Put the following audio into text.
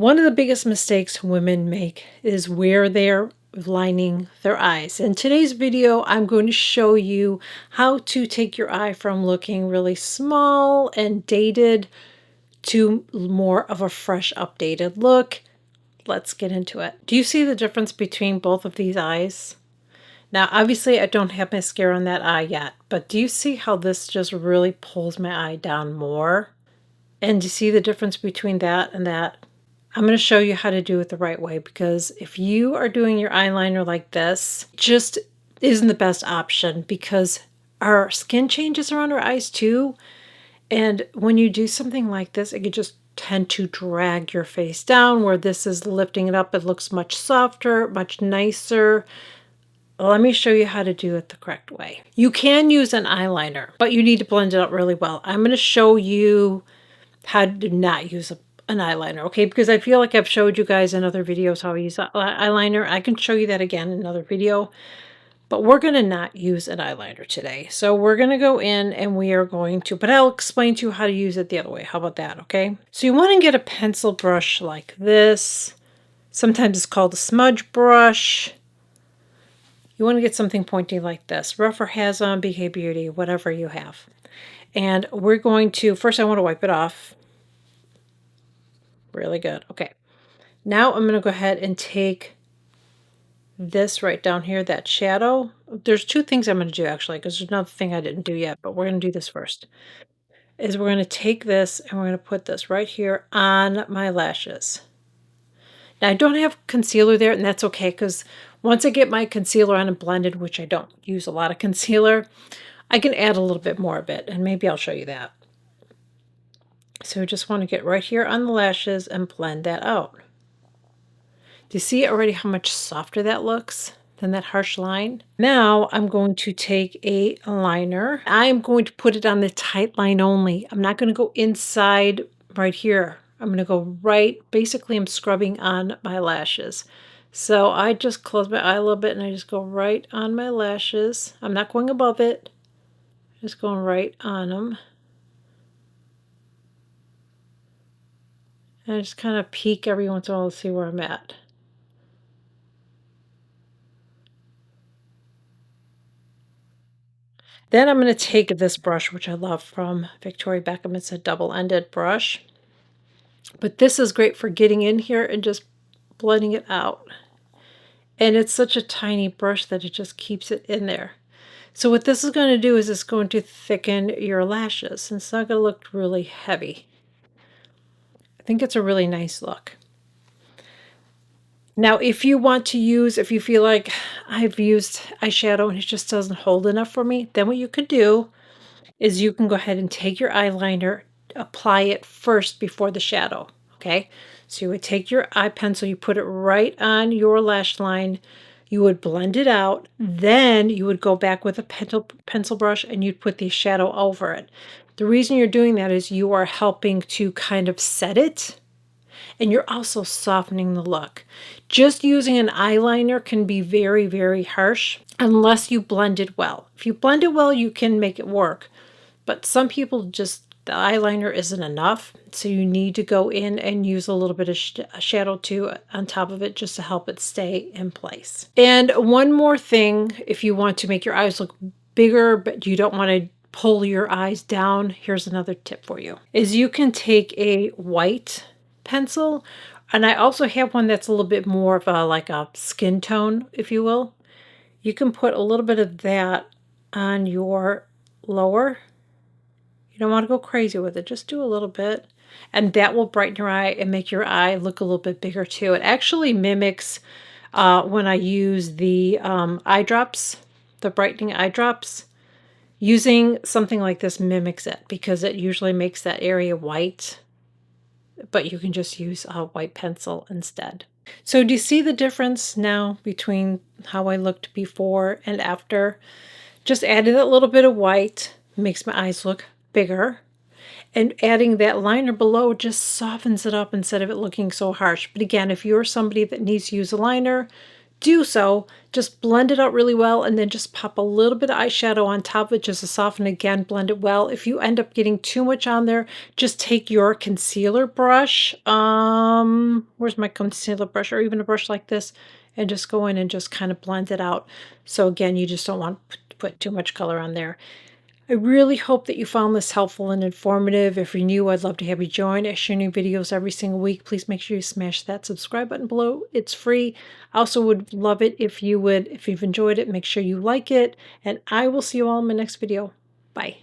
One of the biggest mistakes women make is where they're lining their eyes. In today's video, I'm going to show you how to take your eye from looking really small and dated to more of a fresh, updated look. Let's get into it. Do you see the difference between both of these eyes? Now, obviously, I don't have mascara on that eye yet, but do you see how this just really pulls my eye down more? And do you see the difference between that and that? I'm going to show you how to do it the right way, because if you are doing your eyeliner like this, it just isn't the best option because our skin changes around our eyes too. And when you do something like this, it could just tend to drag your face down, where this is lifting it up. It looks much softer, much nicer. Let me show you how to do it the correct way. You can use an eyeliner, but you need to blend it out really well. I'm going to show you how to not use an eyeliner, okay? Because I feel like I've showed you guys in other videos how I use eyeliner. I can show you that again in another video, but we're going to not use an eyeliner today. So we're going to go in and we are going to, but I'll explain to you how to use it the other way. How about that, okay? So you want to get a pencil brush like this. Sometimes it's called a smudge brush. You want to get something pointy like this. Rough or Has-On, BK Beauty, whatever you have. And we're going to, first I want to wipe it off. Really good. Okay. Now I'm going to go ahead and take this right down here, that shadow. There's two things I'm going to do actually, because there's another thing I didn't do yet, but we're going to do this first. Is we're going to take this and we're going to put this right here on my lashes. Now I don't have concealer there, and that's okay, because once I get my concealer on and blended, which I don't use a lot of concealer, I can add a little bit more of it, and maybe I'll show you that. So I just want to get right here on the lashes and blend that out. Do you see already how much softer that looks than that harsh line? Now I'm going to take a liner. I'm going to put it on the tight line only. I'm not going to go inside right here. I'm going to go right, basically I'm scrubbing on my lashes. So I just close my eye a little bit and I just go right on my lashes. I'm not going above it. Just going right on them. And I just kind of peek every once in a while to see where I'm at. Then I'm going to take this brush, which I love from Victoria Beckham. It's a double-ended brush. But this is great for getting in here and just blending it out. And it's such a tiny brush that it just keeps it in there. So what this is going to do is it's going to thicken your lashes. And it's not going to look really heavy. I think it's a really nice look. Now, if you want to use, if you feel like I've used eyeshadow and it just doesn't hold enough for me, then what you could do is you can go ahead and take your eyeliner, apply it first before the shadow, okay? So you would take your eye pencil, you put it right on your lash line, you would blend it out, then you would go back with a pencil brush and you'd put the shadow over it. The reason you're doing that is you are helping to kind of set it, and you're also softening the look. Just using an eyeliner can be very, very harsh unless you blend it well. If you blend it well, you can make it work. But some people just, the eyeliner isn't enough. So you need to go in and use a little bit of shadow too on top of it just to help it stay in place. And one more thing, if you want to make your eyes look bigger, but you don't want to pull your eyes down, here's another tip for you, is you can take a white pencil, and I also have one that's a little bit more of a like a skin tone, if you will. You can put a little bit of that on your lower. You don't want to go crazy with it, just do a little bit, and that will brighten your eye and make your eye look a little bit bigger too. It actually mimics when I use the eye drops, the brightening eye drops. Using something like this mimics it because it usually makes that area white, but you can just use a white pencil instead. So do you see the difference now between how I looked before and after? Just added a little bit of white, makes my eyes look bigger. And adding that liner below just softens it up instead of it looking so harsh. But again, if you're somebody that needs to use a liner, do so, just blend it out really well and then just pop a little bit of eyeshadow on top of it just to soften. Again, blend it well. If you end up getting too much on there, just take your concealer brush. Where's my concealer brush, or even a brush like this, and just go in and just kind of blend it out. So again, you just don't want to put too much color on there. I really hope that you found this helpful and informative. If you're new, I'd love to have you join. I share new videos every single week. Please make sure you smash that subscribe button below. It's free. I also would love it if you've enjoyed it, make sure you like it, and I will see you all in my next video. Bye.